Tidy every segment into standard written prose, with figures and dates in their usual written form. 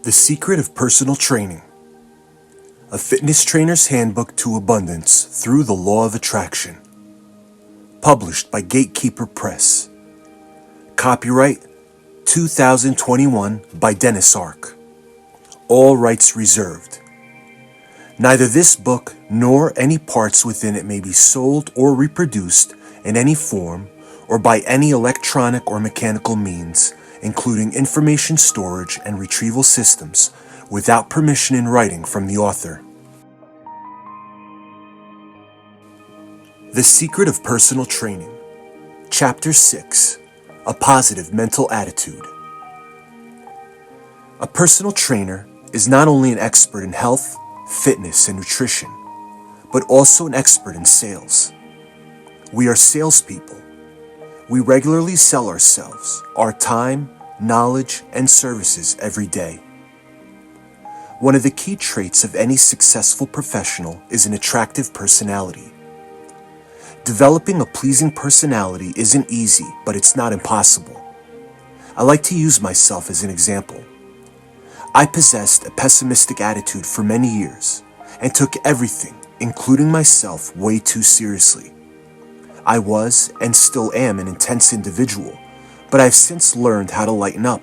The Secret of Personal Training. A Fitness Trainer's Handbook to Abundance Through the Law of Attraction. Published by Gatekeeper Press. Copyright 2021 by Denis Ark. All rights reserved. Neither this book nor any parts within it may be sold or reproduced in any form or by any electronic or mechanical means, including information storage and retrieval systems, without permission in writing from the author. The Secret of Personal Training. Chapter 6. A Positive Mental Attitude. A personal trainer is not only an expert in health, fitness, and nutrition, but also an expert in sales. We are salespeople. We regularly sell ourselves, our time, knowledge, and services every day. One of the key traits of any successful professional is an attractive personality. Developing a pleasing personality isn't easy, but it's not impossible. I like to use myself as an example. I possessed a pessimistic attitude for many years and took everything, including myself, way too seriously. I was and still am an intense individual, but I've since learned how to lighten up.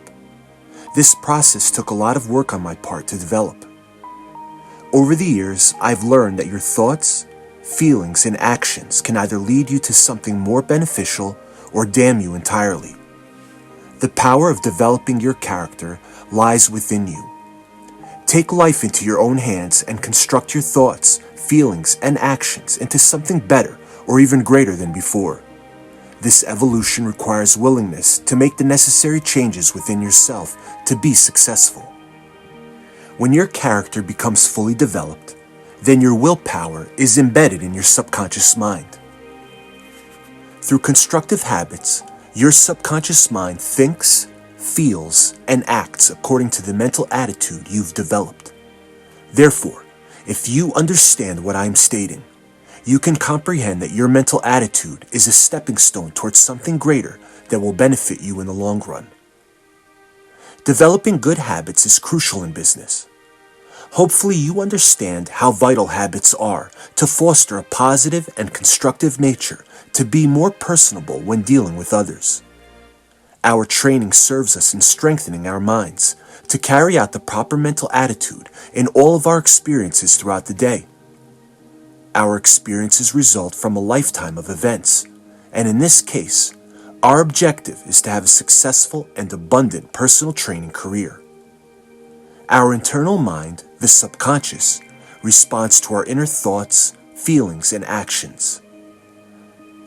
This process took a lot of work on my part to develop. Over the years, I've learned that your thoughts, feelings, and actions can either lead you to something more beneficial or damn you entirely. The power of developing your character lies within you. Take life into your own hands and construct your thoughts, feelings, and actions into something better or even greater than before. This evolution requires willingness to make the necessary changes within yourself to be successful. When your character becomes fully developed, then your willpower is embedded in your subconscious mind. Through constructive habits, your subconscious mind thinks, feels, and acts according to the mental attitude you've developed. Therefore, if you understand what I'm stating, you can comprehend that your mental attitude is a stepping stone towards something greater that will benefit you in the long run. Developing good habits is crucial in business. Hopefully you understand how vital habits are to foster a positive and constructive nature to be more personable when dealing with others. Our training serves us in strengthening our minds to carry out the proper mental attitude in all of our experiences throughout the day. Our experiences result from a lifetime of events, and in this case, our objective is to have a successful and abundant personal training career. Our internal mind, the subconscious, responds to our inner thoughts, feelings, and actions.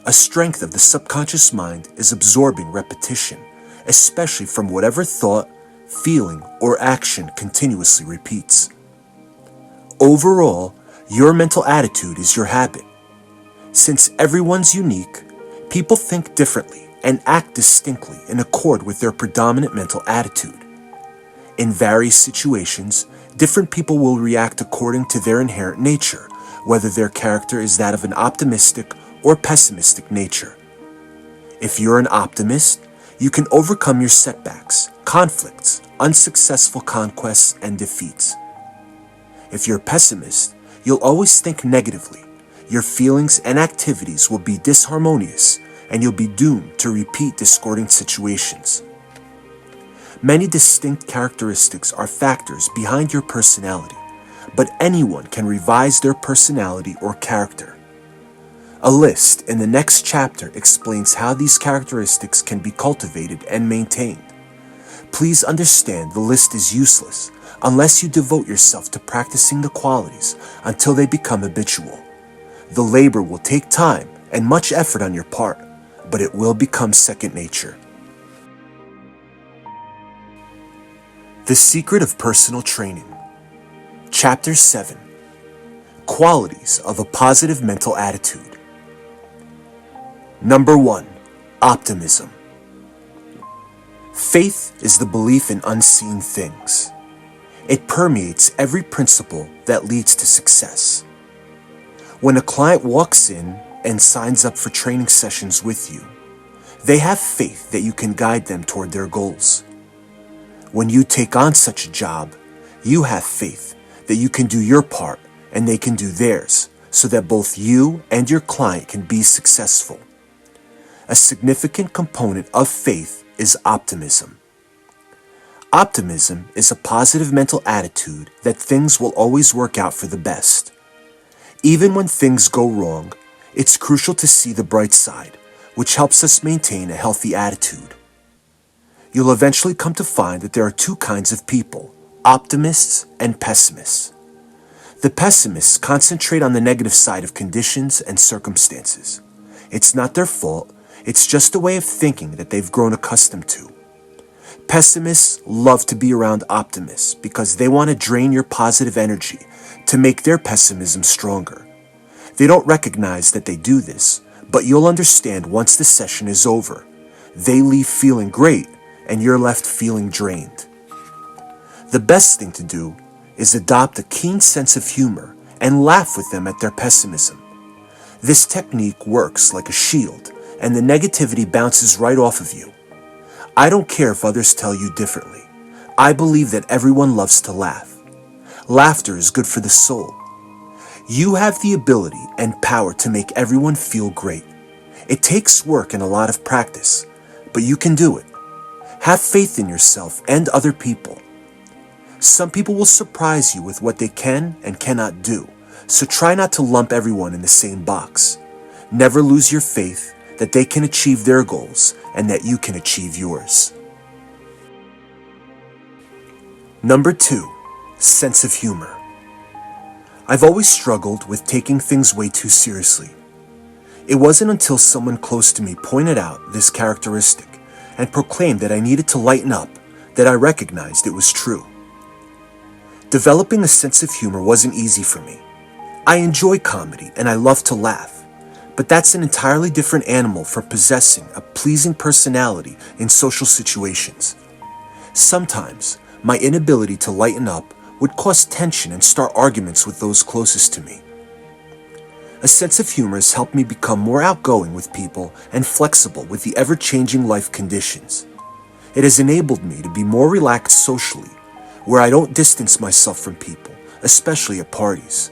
A strength of the subconscious mind is absorbing repetition, especially from whatever thought, feeling, or action continuously repeats. Overall, your mental attitude is your habit. Since everyone's unique, people think differently and act distinctly in accord with their predominant mental attitude. In various situations, different people will react according to their inherent nature, whether their character is that of an optimistic or pessimistic nature. If you're an optimist, you can overcome your setbacks, conflicts, unsuccessful conquests, and defeats. If you're a pessimist, you'll always think negatively. Your feelings and activities will be disharmonious, and you'll be doomed to repeat discordant situations. Many distinct characteristics are factors behind your personality, but anyone can revise their personality or character. A list in the next chapter explains how these characteristics can be cultivated and maintained. Please understand the list is useless unless you devote yourself to practicing the qualities until they become habitual. The labor will take time and much effort on your part, but it will become second nature. The Secret of Personal Training. Chapter 7. Qualities of a Positive Mental Attitude. Number 1. Optimism. Faith is the belief in unseen things. It permeates every principle that leads to success. When a client walks in and signs up for training sessions with you, they have faith that you can guide them toward their goals. When you take on such a job, You have faith that you can do your part and they can do theirs, so that both you and your client can be successful. A significant component of faith is optimism. Optimism is a positive mental attitude that things will always work out for the best. Even when things go wrong, it's crucial to see the bright side, which helps us maintain a healthy attitude. You'll eventually come to find that there are two kinds of people, optimists and pessimists. The pessimists concentrate on the negative side of conditions and circumstances. It's not their fault, it's just a way of thinking that they've grown accustomed to. Pessimists love to be around optimists because they want to drain your positive energy to make their pessimism stronger. They don't recognize that they do this, but you'll understand once the session is over. They leave feeling great, and you're left feeling drained. The best thing to do is adopt a keen sense of humor and laugh with them at their pessimism. This technique works like a shield, and the negativity bounces right off of you. I don't care if others tell you differently. I believe that everyone loves to laugh. Laughter is good for the soul. You have the ability and power to make everyone feel great. It takes work and a lot of practice, but you can do it. Have faith in yourself and other people. Some people will surprise you with what they can and cannot do, so try not to lump everyone in the same box. Never lose your faith that they can achieve their goals and that you can achieve yours. Number 2, sense of humor. I've always struggled with taking things way too seriously. It wasn't until someone close to me pointed out this characteristic and proclaimed that I needed to lighten up that I recognized it was true. Developing a sense of humor wasn't easy for me. I enjoy comedy and I love to laugh, but that's an entirely different animal from possessing a pleasing personality in social situations. Sometimes, my inability to lighten up would cause tension and start arguments with those closest to me. A sense of humor has helped me become more outgoing with people and flexible with the ever-changing life conditions. It has enabled me to be more relaxed socially, where I don't distance myself from people, especially at parties.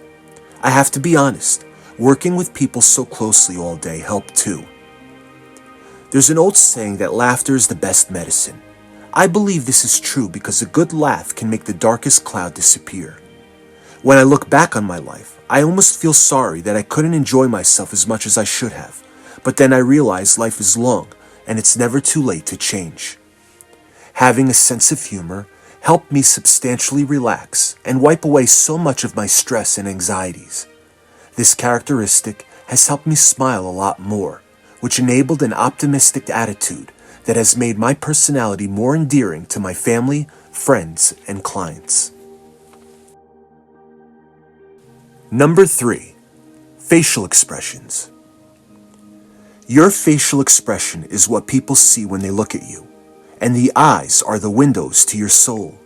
I have to be honest, working with people so closely all day helped too. There's an old saying that laughter is the best medicine. I believe this is true because a good laugh can make the darkest cloud disappear. When I look back on my life, I almost feel sorry that I couldn't enjoy myself as much as I should have, but then I realize life is long and it's never too late to change. Having a sense of humor helped me substantially relax and wipe away so much of my stress and anxieties. This characteristic has helped me smile a lot more, which enabled an optimistic attitude that has made my personality more endearing to my family, friends, and clients. Number 3, facial expressions. Your facial expression is what people see when they look at you, and the eyes are the windows to your soul.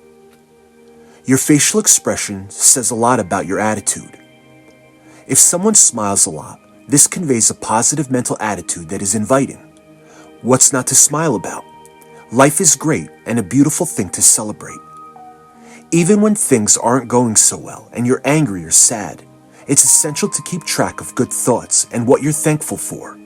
Your facial expression says a lot about your attitude. If someone smiles a lot, this conveys a positive mental attitude that is inviting. What's not to smile about? Life is great and a beautiful thing to celebrate. Even when things aren't going so well and you're angry or sad, it's essential to keep track of good thoughts and what you're thankful for.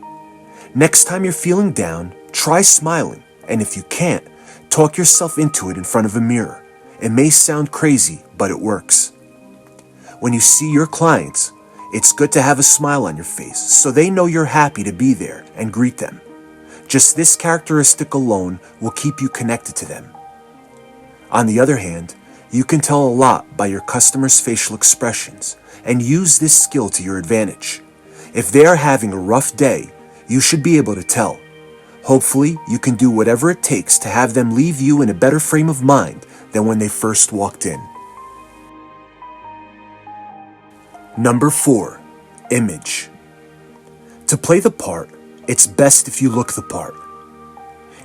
Next time you're feeling down, try smiling, and if you can't, talk yourself into it in front of a mirror. It may sound crazy, but it works. When you see your clients, it's good to have a smile on your face so they know you're happy to be there and greet them. Just this characteristic alone will keep you connected to them. On the other hand, you can tell a lot by your customers' facial expressions and use this skill to your advantage. If they are having a rough day, you should be able to tell. Hopefully, you can do whatever it takes to have them leave you in a better frame of mind than when they first walked in. Number 4, image. To play the part, it's best if you look the part.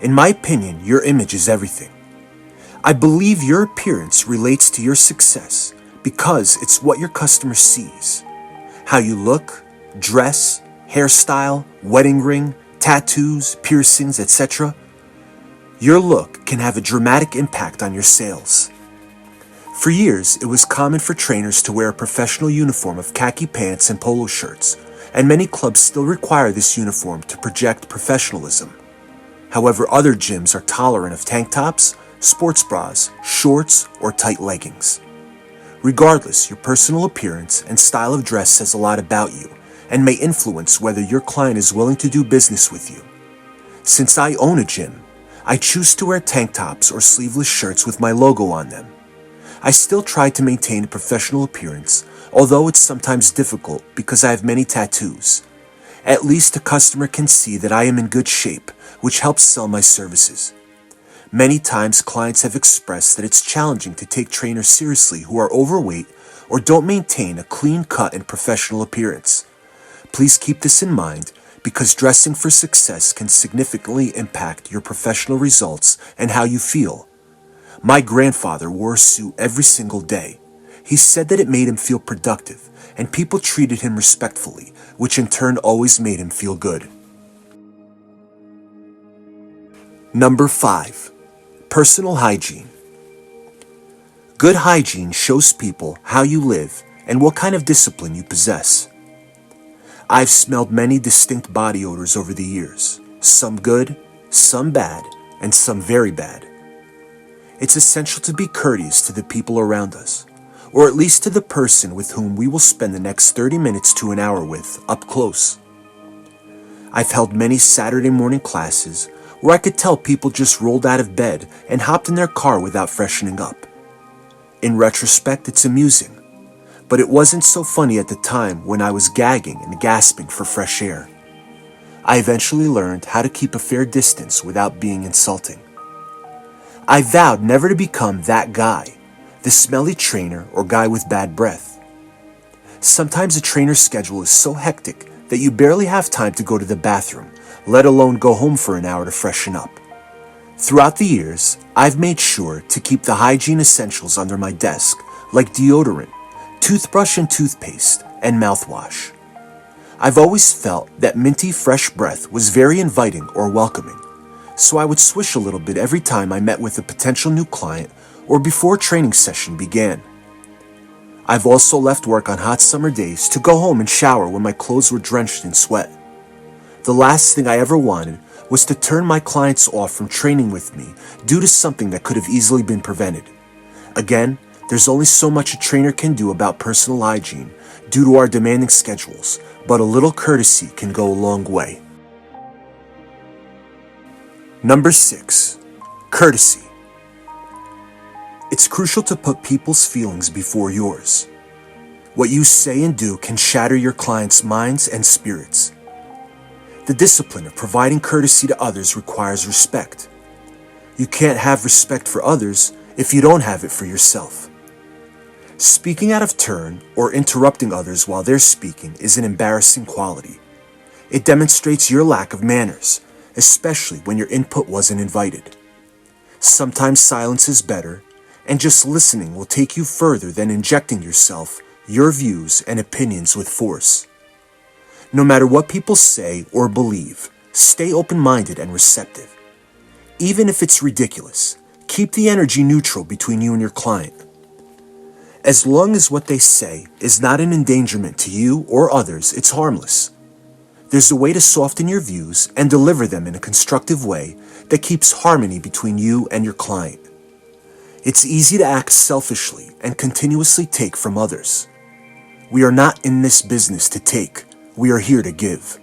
In my opinion, your image is everything. I believe your appearance relates to your success because it's what your customer sees. How you look, dress, hairstyle, wedding ring, tattoos, piercings, etc. Your look can have a dramatic impact on your sales. For years, it was common for trainers to wear a professional uniform of khaki pants and polo shirts, and many clubs still require this uniform to project professionalism. However, other gyms are tolerant of tank tops, sports bras, shorts, or tight leggings. Regardless, your personal appearance and style of dress says a lot about you and may influence whether your client is willing to do business with you. Since I own a gym, I choose to wear tank tops or sleeveless shirts with my logo on them. I still try to maintain a professional appearance, although it's sometimes difficult because I have many tattoos. At least a customer can see that I am in good shape, which helps sell my services. Many times clients have expressed that it's challenging to take trainers seriously who are overweight or don't maintain a clean cut and professional appearance. Please keep this in mind because dressing for success can significantly impact your professional results and how you feel. My grandfather wore a suit every single day. He said that it made him feel productive, and people treated him respectfully, which in turn always made him feel good. Number 5. Personal hygiene. Good hygiene shows people how you live and what kind of discipline you possess. I've smelled many distinct body odors over the years, some good, some bad, and some very bad. It's essential to be courteous to the people around us, or at least to the person with whom we will spend the next 30 minutes to an hour with, up close. I've held many Saturday morning classes where I could tell people just rolled out of bed and hopped in their car without freshening up. In retrospect, it's amusing, but it wasn't so funny at the time when I was gagging and gasping for fresh air. I eventually learned how to keep a fair distance without being insulting. I vowed never to become that guy, the smelly trainer or guy with bad breath. Sometimes a trainer's schedule is so hectic that you barely have time to go to the bathroom, let alone go home for an hour to freshen up. Throughout the years, I've made sure to keep the hygiene essentials under my desk, like deodorant, toothbrush and toothpaste, and mouthwash. I've always felt that minty fresh breath was very inviting or welcoming, so I would swish a little bit every time I met with a potential new client or before a training session began. I've also left work on hot summer days to go home and shower when my clothes were drenched in sweat. The last thing I ever wanted was to turn my clients off from training with me due to something that could have easily been prevented. Again, there's only so much a trainer can do about personal hygiene due to our demanding schedules, but a little courtesy can go a long way. Number 6. Courtesy. It's crucial to put people's feelings before yours. What you say and do can shatter your clients' minds and spirits. The discipline of providing courtesy to others requires respect. You can't have respect for others if you don't have it for yourself. Speaking out of turn or interrupting others while they're speaking is an embarrassing quality. It demonstrates your lack of manners, especially when your input wasn't invited. Sometimes silence is better, and just listening will take you further than injecting yourself, your views, and opinions with force. No matter what people say or believe, stay open-minded and receptive. Even if it's ridiculous, keep the energy neutral between you and your client. As long as what they say is not an endangerment to you or others, it's harmless. There's a way to soften your views and deliver them in a constructive way that keeps harmony between you and your client. It's easy to act selfishly and continuously take from others. We are not in this business to take, we are here to give.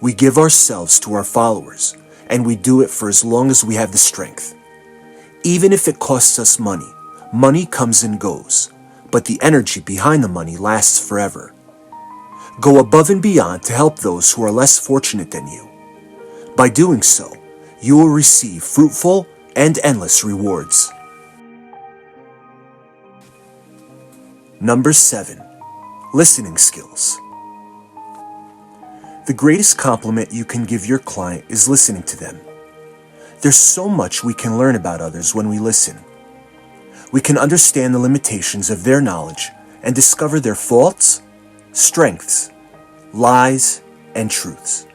We give ourselves to our followers, and we do it for as long as we have the strength. Even if it costs us money, money comes and goes, but the energy behind the money lasts forever. Go above and beyond to help those who are less fortunate than you. By doing so, you will receive fruitful and endless rewards. Number 7. Listening skills. The greatest compliment you can give your client is listening to them. There's so much we can learn about others when we listen. We can understand the limitations of their knowledge and discover their faults, strengths, lies, and truths.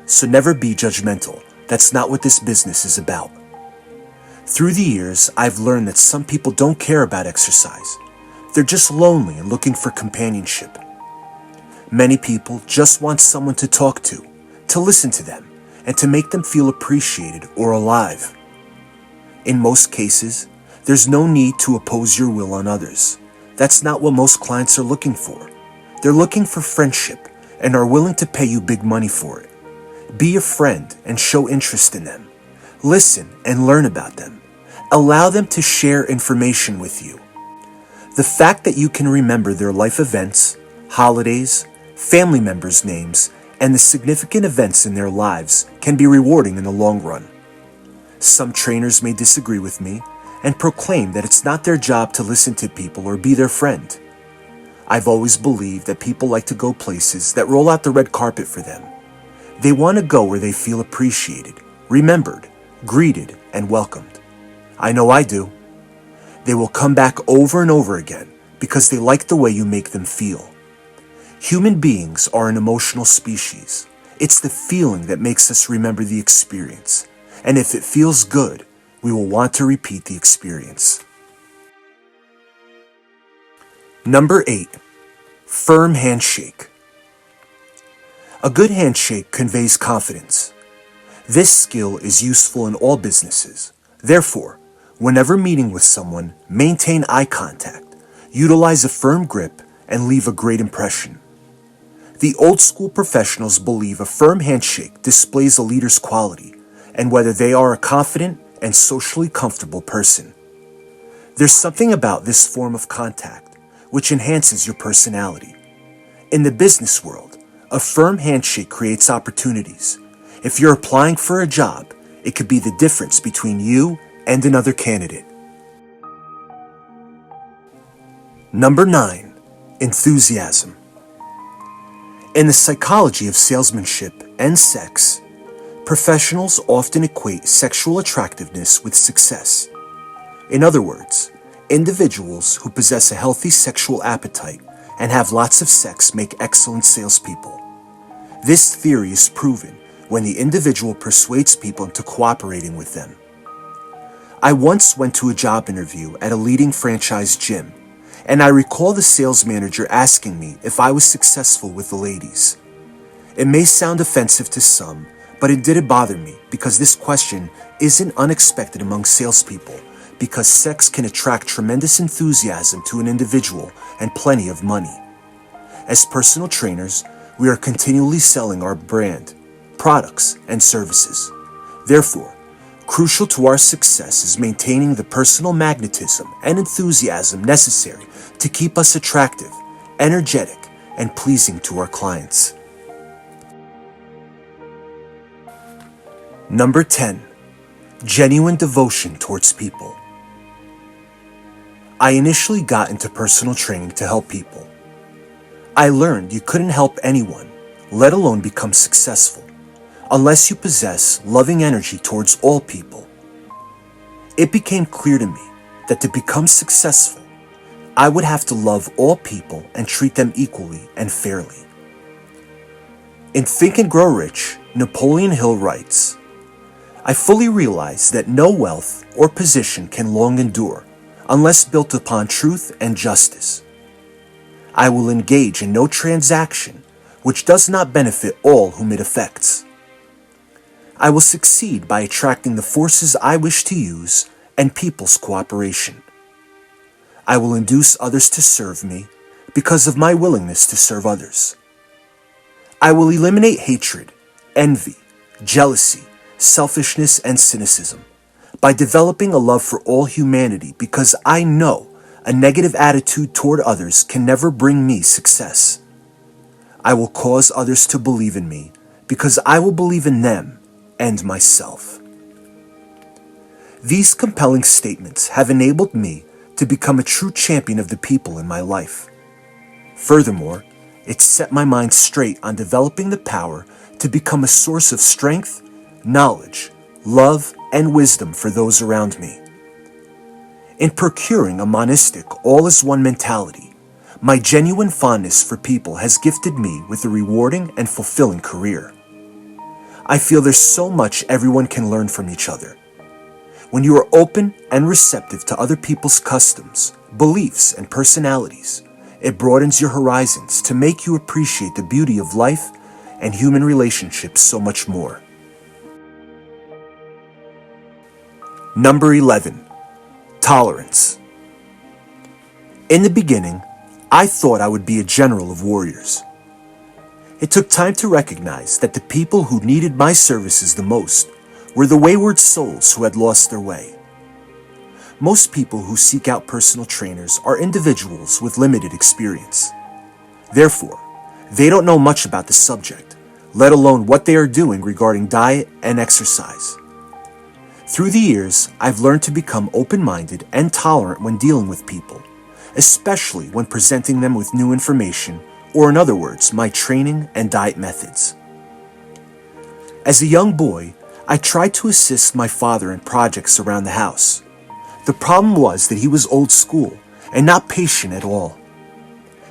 So never be judgmental. That's not what this business is about. Through the years, I've learned that some people don't care about exercise. They're just lonely and looking for companionship. Many people just want someone to talk to listen to them, and to make them feel appreciated or alive. In most cases, there's no need to oppose your will on others. That's not what most clients are looking for. They're looking for friendship and are willing to pay you big money for it. Be a friend and show interest in them. Listen and learn about them. Allow them to share information with you. The fact that you can remember their life events, holidays, family members' names, and the significant events in their lives can be rewarding in the long run. Some trainers may disagree with me and proclaim that it's not their job to listen to people or be their friend. I've always believed that people like to go places that roll out the red carpet for them. They want to go where they feel appreciated, remembered, greeted, and welcomed. I know I do. They will come back over and over again because they like the way you make them feel. Human beings are an emotional species. It's the feeling that makes us remember the experience. And if it feels good, we will want to repeat the experience. Number 8. Firm handshake. A good handshake conveys confidence. This skill is useful in all businesses. Therefore, whenever meeting with someone, maintain eye contact, utilize a firm grip, and leave a great impression. The old-school professionals believe a firm handshake displays a leader's quality and whether they are a confident and socially comfortable person. There's something about this form of contact which enhances your personality. In the business world, a firm handshake creates opportunities. If you're applying for a job, it could be the difference between you and another candidate. Number 9. Enthusiasm. In the psychology of salesmanship and sex, professionals often equate sexual attractiveness with success. In other words, individuals who possess a healthy sexual appetite and have lots of sex make excellent salespeople. This theory is proven when the individual persuades people into cooperating with them. I once went to a job interview at a leading franchise gym, and I recall the sales manager asking me if I was successful with the ladies. It may sound offensive to some, but it didn't bother me because this question isn't unexpected among salespeople, because sex can attract tremendous enthusiasm to an individual and plenty of money. As personal trainers, we are continually selling our brand, products, and services. Therefore, crucial to our success is maintaining the personal magnetism and enthusiasm necessary to keep us attractive, energetic, and pleasing to our clients. Number 10. Genuine devotion towards people. I initially got into personal training to help people. I learned you couldn't help anyone, let alone become successful, unless you possess loving energy towards all people. It became clear to me that to become successful, I would have to love all people and treat them equally and fairly. In Think and Grow Rich, Napoleon Hill writes, "I fully realize that no wealth or position can long endure unless built upon truth and justice. I will engage in no transaction which does not benefit all whom it affects. I will succeed by attracting the forces I wish to use and people's cooperation. I will induce others to serve me because of my willingness to serve others. I will eliminate hatred, envy, jealousy, selfishness, and cynicism by developing a love for all humanity because I know a negative attitude toward others can never bring me success. I will cause others to believe in me because I will believe in them and myself." These compelling statements have enabled me to become a true champion of the people in my life. Furthermore, it set my mind straight on developing the power to become a source of strength, knowledge, love, and wisdom for those around me. In procuring a monistic all-is-one mentality, my genuine fondness for people has gifted me with a rewarding and fulfilling career. I feel there's so much everyone can learn from each other. When you are open and receptive to other people's customs, beliefs, and personalities, it broadens your horizons to make you appreciate the beauty of life and human relationships so much more. Number 11. Tolerance. In the beginning, I thought I would be a general of warriors. It took time to recognize that the people who needed my services the most were the wayward souls who had lost their way. Most people who seek out personal trainers are individuals with limited experience. Therefore, they don't know much about the subject, let alone what they are doing regarding diet and exercise. Through the years, I've learned to become open-minded and tolerant when dealing with people, especially when presenting them with new information, or in other words, my training and diet methods. As a young boy, I tried to assist my father in projects around the house. The problem was that he was old school and not patient at all.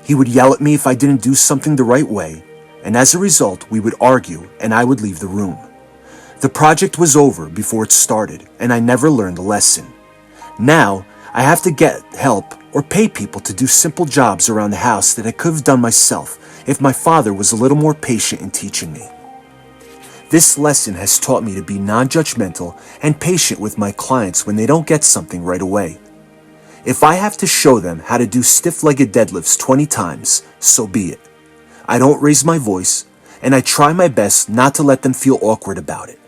He would yell at me if I didn't do something the right way, and as a result, we would argue and I would leave the room. The project was over before it started, and I never learned the lesson. Now, I have to get help or pay people to do simple jobs around the house that I could have done myself if my father was a little more patient in teaching me. This lesson has taught me to be non-judgmental and patient with my clients when they don't get something right away. If I have to show them how to do stiff-legged deadlifts 20 times, so be it. I don't raise my voice, and I try my best not to let them feel awkward about it.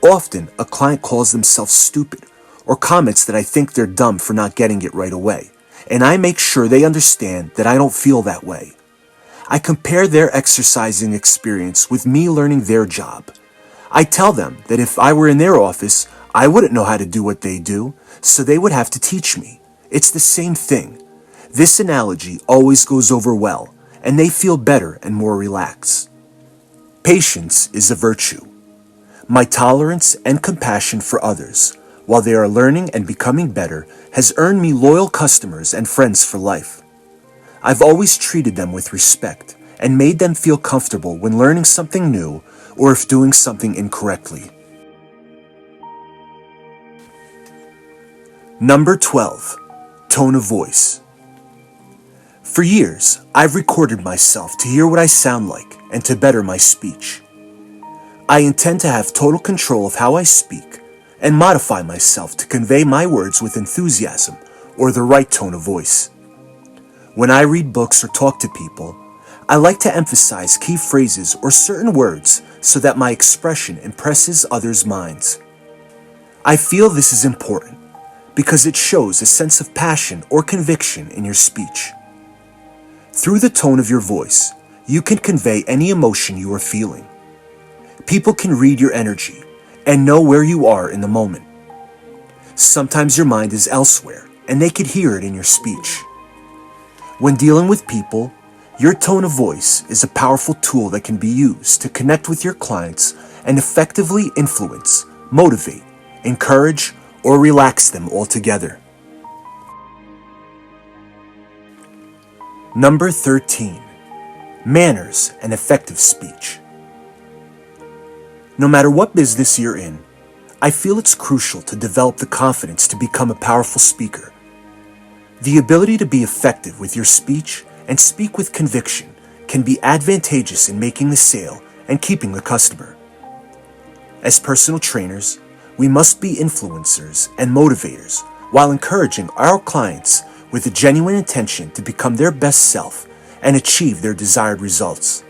Often, a client calls themselves stupid or comments that I think they're dumb for not getting it right away, and I make sure they understand that I don't feel that way. I compare their exercising experience with me learning their job. I tell them that if I were in their office, I wouldn't know how to do what they do, so they would have to teach me. It's the same thing. This analogy always goes over well, and they feel better and more relaxed. Patience is a virtue. My tolerance and compassion for others, while they are learning and becoming better, has earned me loyal customers and friends for life. I've always treated them with respect and made them feel comfortable when learning something new or if doing something incorrectly. Number 12. Tone of voice. For years, I've recorded myself to hear what I sound like and to better my speech. I intend to have total control of how I speak and modify myself to convey my words with enthusiasm or the right tone of voice. When I read books or talk to people, I like to emphasize key phrases or certain words so that my expression impresses others' minds. I feel this is important because it shows a sense of passion or conviction in your speech. Through the tone of your voice, you can convey any emotion you are feeling. People can read your energy and know where you are in the moment. Sometimes your mind is elsewhere, and they could hear it in your speech. When dealing with people, your tone of voice is a powerful tool that can be used to connect with your clients and effectively influence, motivate, encourage, or relax them altogether. Number 13. Manners and effective speech. No matter what business you're in, I feel it's crucial to develop the confidence to become a powerful speaker. The ability to be effective with your speech and speak with conviction can be advantageous in making the sale and keeping the customer. As personal trainers, we must be influencers and motivators while encouraging our clients with a genuine intention to become their best self and achieve their desired results.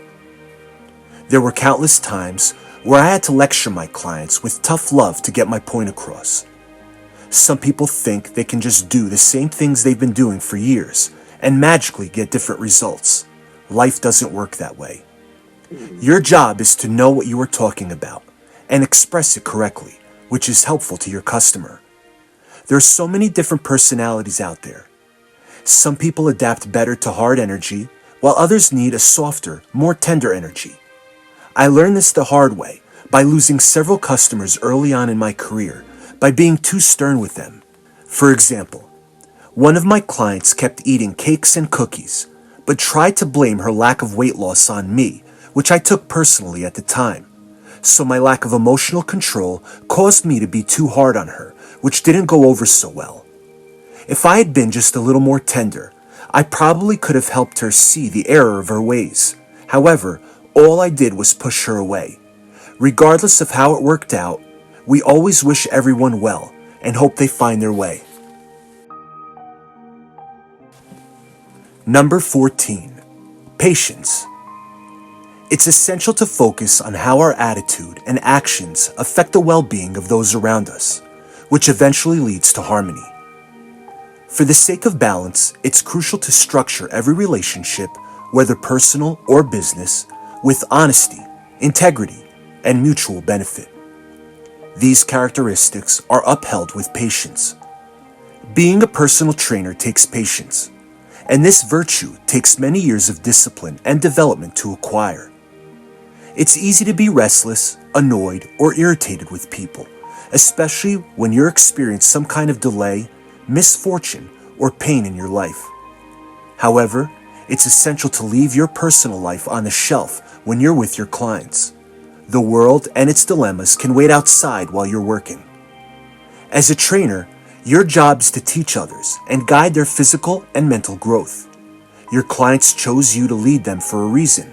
There were countless times where I had to lecture my clients with tough love to get my point across. Some people think they can just do the same things they've been doing for years and magically get different results. Life doesn't work that way. Your job is to know what you are talking about and express it correctly, which is helpful to your customer. There are so many different personalities out there. Some people adapt better to hard energy, while others need a softer, more tender energy. I learned this the hard way by losing several customers early on in my career by being too stern with them. For example, one of my clients kept eating cakes and cookies, but tried to blame her lack of weight loss on me, which I took personally at the time. So my lack of emotional control caused me to be too hard on her, which didn't go over so well. If I had been just a little more tender, I probably could have helped her see the error of her ways. However, all I did was push her away. Regardless of how it worked out, we always wish everyone well and hope they find their way. Number 14. Patience. It's essential to focus on how our attitude and actions affect the well-being of those around us, which eventually leads to harmony. For the sake of balance, it's crucial to structure every relationship, whether personal or business, with honesty, integrity, and mutual benefit. These characteristics are upheld with patience. Being a personal trainer takes patience, and this virtue takes many years of discipline and development to acquire. It's easy to be restless, annoyed, or irritated with people, especially when you're experiencing some kind of delay, misfortune, or pain in your life. However, it's essential to leave your personal life on the shelf when you're with your clients. The world and its dilemmas can wait outside while you're working. As a trainer, your job is to teach others and guide their physical and mental growth. Your clients chose you to lead them for a reason.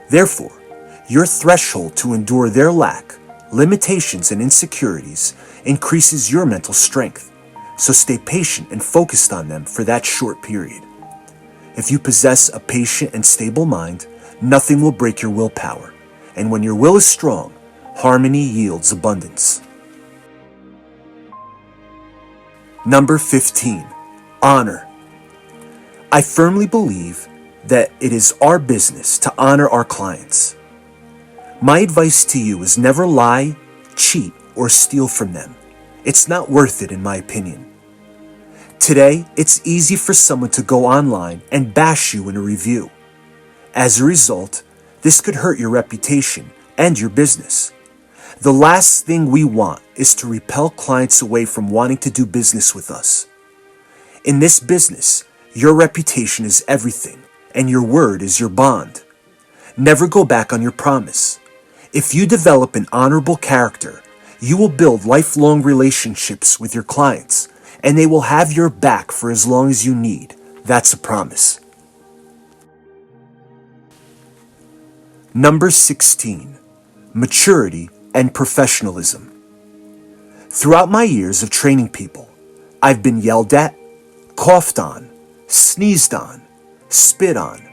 Therefore, your threshold to endure their lack, limitations, and insecurities increases your mental strength. So stay patient and focused on them for that short period. If you possess a patient and stable mind, nothing will break your willpower. And when your will is strong, harmony yields abundance. Number 15. Honor. I firmly believe that it is our business to honor our clients. My advice to you is never lie, cheat, or steal from them. It's not worth it, in my opinion. Today, it's easy for someone to go online and bash you in a review. As a result, this could hurt your reputation and your business. The last thing we want is to repel clients away from wanting to do business with us. In this business, your reputation is everything, and your word is your bond. Never go back on your promise. If you develop an honorable character, you will build lifelong relationships with your clients, and they will have your back for as long as you need. That's a promise. Number 16. Maturity and professionalism. Throughout my years of training people, I've been yelled at, coughed on, sneezed on, spit on,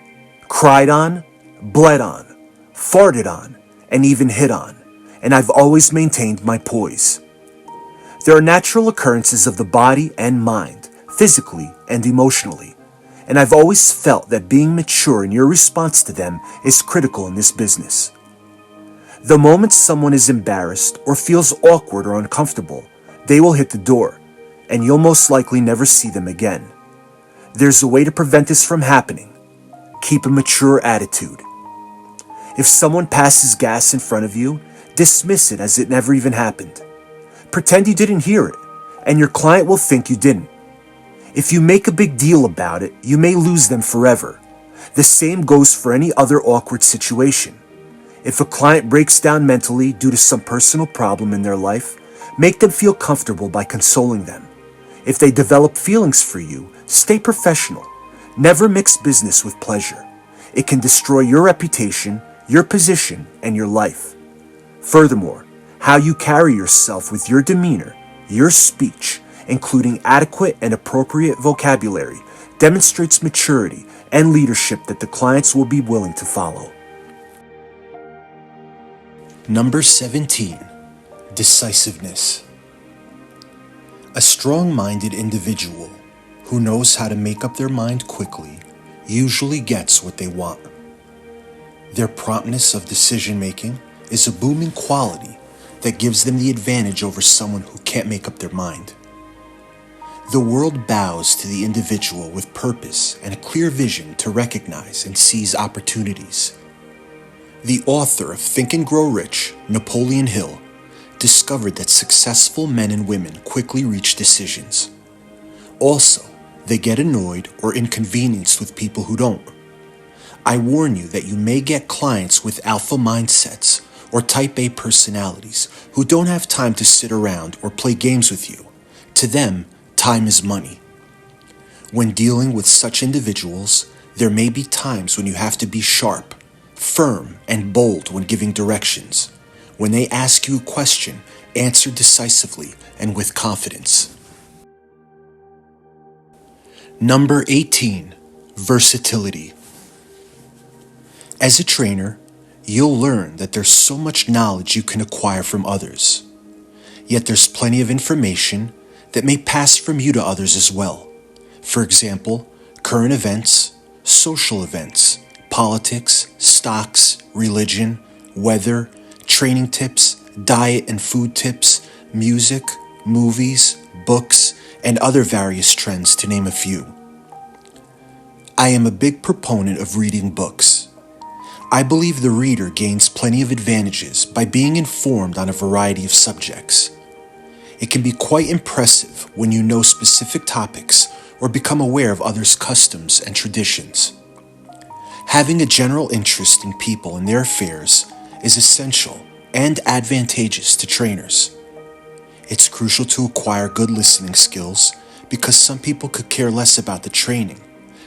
cried on, bled on, farted on, and even hit on, and I've always maintained my poise. There are natural occurrences of the body and mind, physically and emotionally, and I've always felt that being mature in your response to them is critical in this business. The moment someone is embarrassed or feels awkward or uncomfortable, they will hit the door, and you'll most likely never see them again. There's a way to prevent this from happening. Keep a mature attitude. If someone passes gas in front of you, dismiss it as it never even happened. Pretend you didn't hear it, and your client will think you didn't. If you make a big deal about it, you may lose them forever. The same goes for any other awkward situation. If a client breaks down mentally due to some personal problem in their life, make them feel comfortable by consoling them. If they develop feelings for you, stay professional. Never mix business with pleasure. It can destroy your reputation, your position, and your life. Furthermore, how you carry yourself with your demeanor, your speech, including adequate and appropriate vocabulary, demonstrates maturity and leadership that the clients will be willing to follow. Number 17. Decisiveness. A strong-minded individual who knows how to make up their mind quickly usually gets what they want. Their promptness of decision-making is a booming quality that gives them the advantage over someone who can't make up their mind. The world bows to the individual with purpose and a clear vision to recognize and seize opportunities. The author of Think and Grow Rich, Napoleon Hill, discovered that successful men and women quickly reach decisions. Also, they get annoyed or inconvenienced with people who don't. I warn you that you may get clients with alpha mindsets or type A personalities who don't have time to sit around or play games with you, To them, time is money. When dealing with such individuals, there may be times when you have to be sharp, firm, and bold when giving directions. When they ask you a question, answer decisively and with confidence. Number 18, versatility. As a trainer, you'll learn that there's so much knowledge you can acquire from others. Yet there's plenty of information that may pass from you to others as well. For example, current events, social events, politics, stocks, religion, weather, training tips, diet and food tips, music, movies, books, and other various trends, to name a few. I am a big proponent of reading books. I believe the reader gains plenty of advantages by being informed on a variety of subjects. It can be quite impressive when you know specific topics or become aware of others' customs and traditions. Having a general interest in people and their affairs is essential and advantageous to trainers. It's crucial to acquire good listening skills because some people could care less about the training.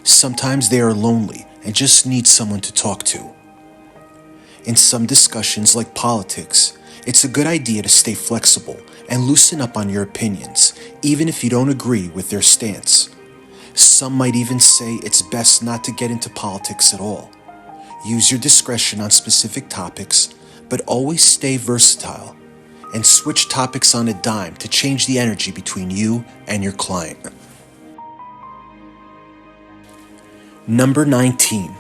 Sometimes they are lonely and just need someone to talk to. In some discussions like politics, it's a good idea to stay flexible and loosen up on your opinions, even if you don't agree with their stance. Some might even say it's best not to get into politics at all. Use your discretion on specific topics, but always stay versatile and switch topics on a dime to change the energy between you and your client. Number 19,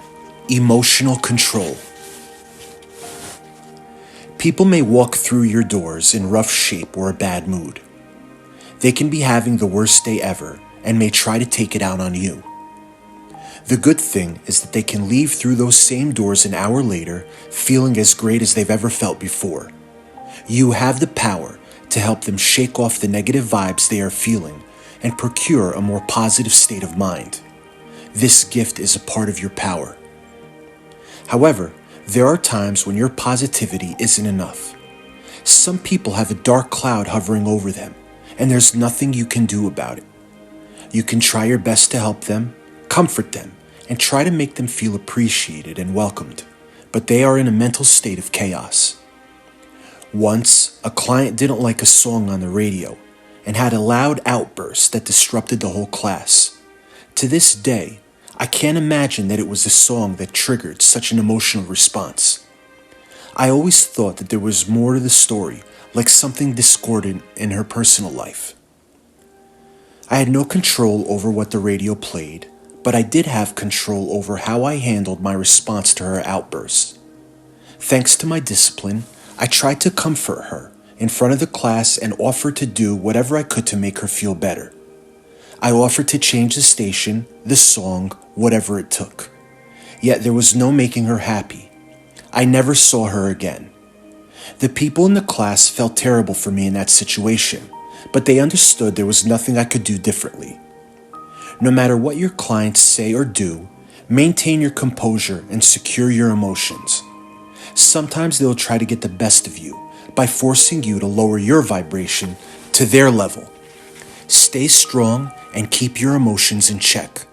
emotional control. People may walk through your doors in rough shape or a bad mood. They can be having the worst day ever and may try to take it out on you. The good thing is that they can leave through those same doors an hour later feeling as great as they've ever felt before. You have the power to help them shake off the negative vibes they are feeling and procure a more positive state of mind. This gift is a part of your power. However, there are times when your positivity isn't enough. Some people have a dark cloud hovering over them, and there's nothing you can do about it. You can try your best to help them, comfort them, and try to make them feel appreciated and welcomed, but they are in a mental state of chaos. Once, a client didn't like a song on the radio and had a loud outburst that disrupted the whole class. To this day, I can't imagine that it was the song that triggered such an emotional response. I always thought that there was more to the story, like something discordant in her personal life. I had no control over what the radio played, but I did have control over how I handled my response to her outbursts. Thanks to my discipline, I tried to comfort her in front of the class and offered to do whatever I could to make her feel better. I offered to change the station, the song, whatever it took. Yet there was no making her happy. I never saw her again. The people in the class felt terrible for me in that situation, but they understood there was nothing I could do differently. No matter what your clients say or do, maintain your composure and secure your emotions. Sometimes they'll try to get the best of you by forcing you to lower your vibration to their level. Stay strong and keep your emotions in check.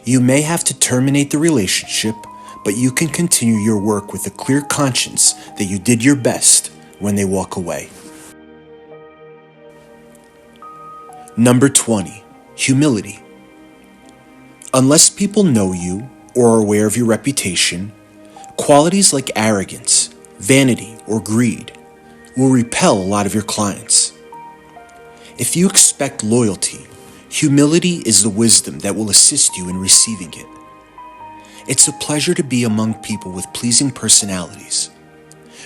You may have to terminate the relationship, but you can continue your work with a clear conscience that you did your best when they walk away. Number 20, humility. Unless people know you or are aware of your reputation, qualities like arrogance, vanity, or greed will repel a lot of your clients. If you expect loyalty, humility is the wisdom that will assist you in receiving it. It's a pleasure to be among people with pleasing personalities.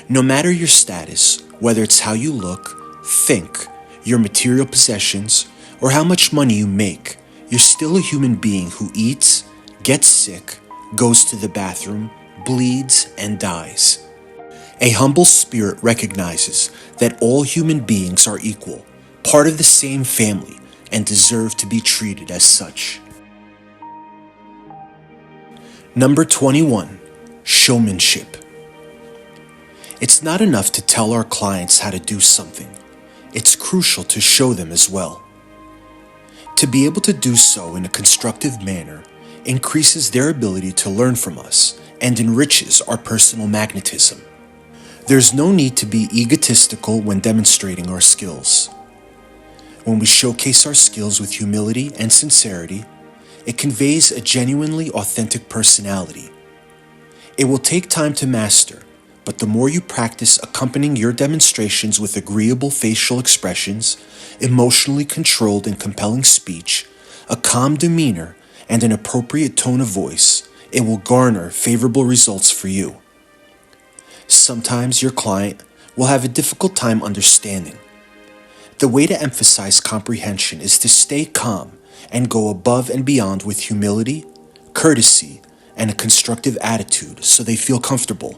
No matter your status, whether it's how you look, think, your material possessions, or how much money you make, you're still a human being who eats, gets sick, goes to the bathroom, bleeds, and dies. A humble spirit recognizes that all human beings are equal, part of the same family, and deserve to be treated as such. Number 21, showmanship. It's not enough to tell our clients how to do something. It's crucial to show them as well. To be able to do so in a constructive manner increases their ability to learn from us and enriches our personal magnetism. There's no need to be egotistical when demonstrating our skills. When we showcase our skills with humility and sincerity, it conveys a genuinely authentic personality. It will take time to master, but the more you practice accompanying your demonstrations with agreeable facial expressions, emotionally controlled and compelling speech, a calm demeanor, and an appropriate tone of voice, it will garner favorable results for you. Sometimes your client will have a difficult time understanding. The way to emphasize comprehension is to stay calm and go above and beyond with humility, courtesy, and a constructive attitude so they feel comfortable.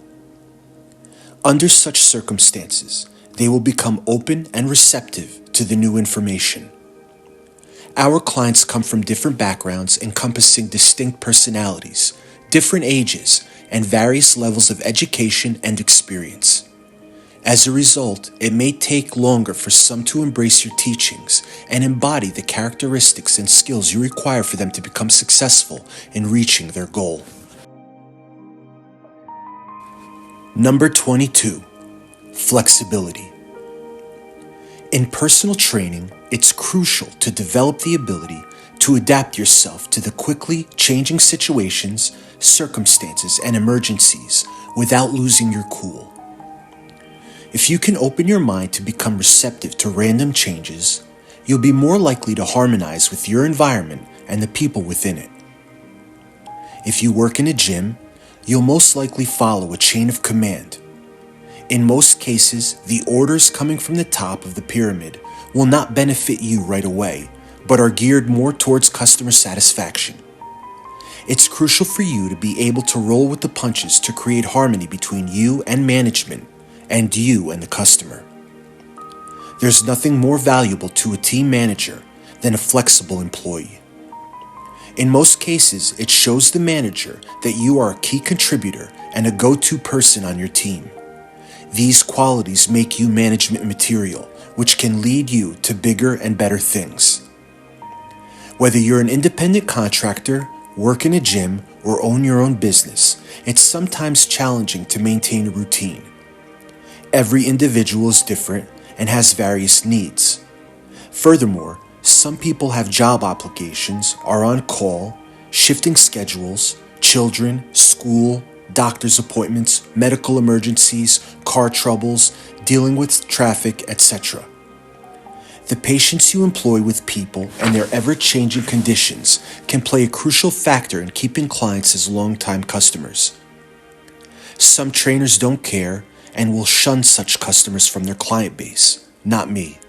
Under such circumstances, they will become open and receptive to the new information. Our clients come from different backgrounds encompassing distinct personalities, different ages, and various levels of education and experience. As a result, it may take longer for some to embrace your teachings and embody the characteristics and skills you require for them to become successful in reaching their goal. Number 22, flexibility. In personal training, it's crucial to develop the ability to adapt yourself to the quickly changing situations, circumstances, and emergencies without losing your cool. If you can open your mind to become receptive to random changes, you'll be more likely to harmonize with your environment and the people within it. If you work in a gym, you'll most likely follow a chain of command. In most cases, the orders coming from the top of the pyramid will not benefit you right away, but are geared more towards customer satisfaction. It's crucial for you to be able to roll with the punches to create harmony between you and management, and you and the customer. There's nothing more valuable to a team manager than a flexible employee. In most cases, it shows the manager that you are a key contributor and a go-to person on your team. These qualities make you management material, which can lead you to bigger and better things. Whether you're an independent contractor, work in a gym, or own your own business, it's sometimes challenging to maintain a routine. Every individual is different and has various needs. Furthermore, some people have job obligations, are on call, shifting schedules, children, school, doctor's appointments, medical emergencies, car troubles, dealing with traffic, etc. The patience you employ with people and their ever-changing conditions can play a crucial factor in keeping clients as long-time customers. Some trainers don't care and will shun such customers from their client base. Not me.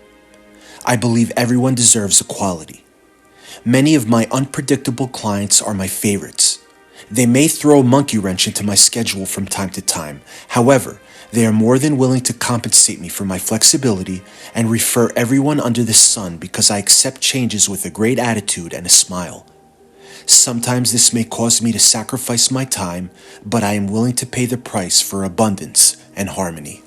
I believe everyone deserves equality. Many of my unpredictable clients are my favorites. They may throw a monkey wrench into my schedule from time to time. However, they are more than willing to compensate me for my flexibility and refer everyone under the sun because I accept changes with a great attitude and a smile. Sometimes this may cause me to sacrifice my time, but I am willing to pay the price for abundance and harmony.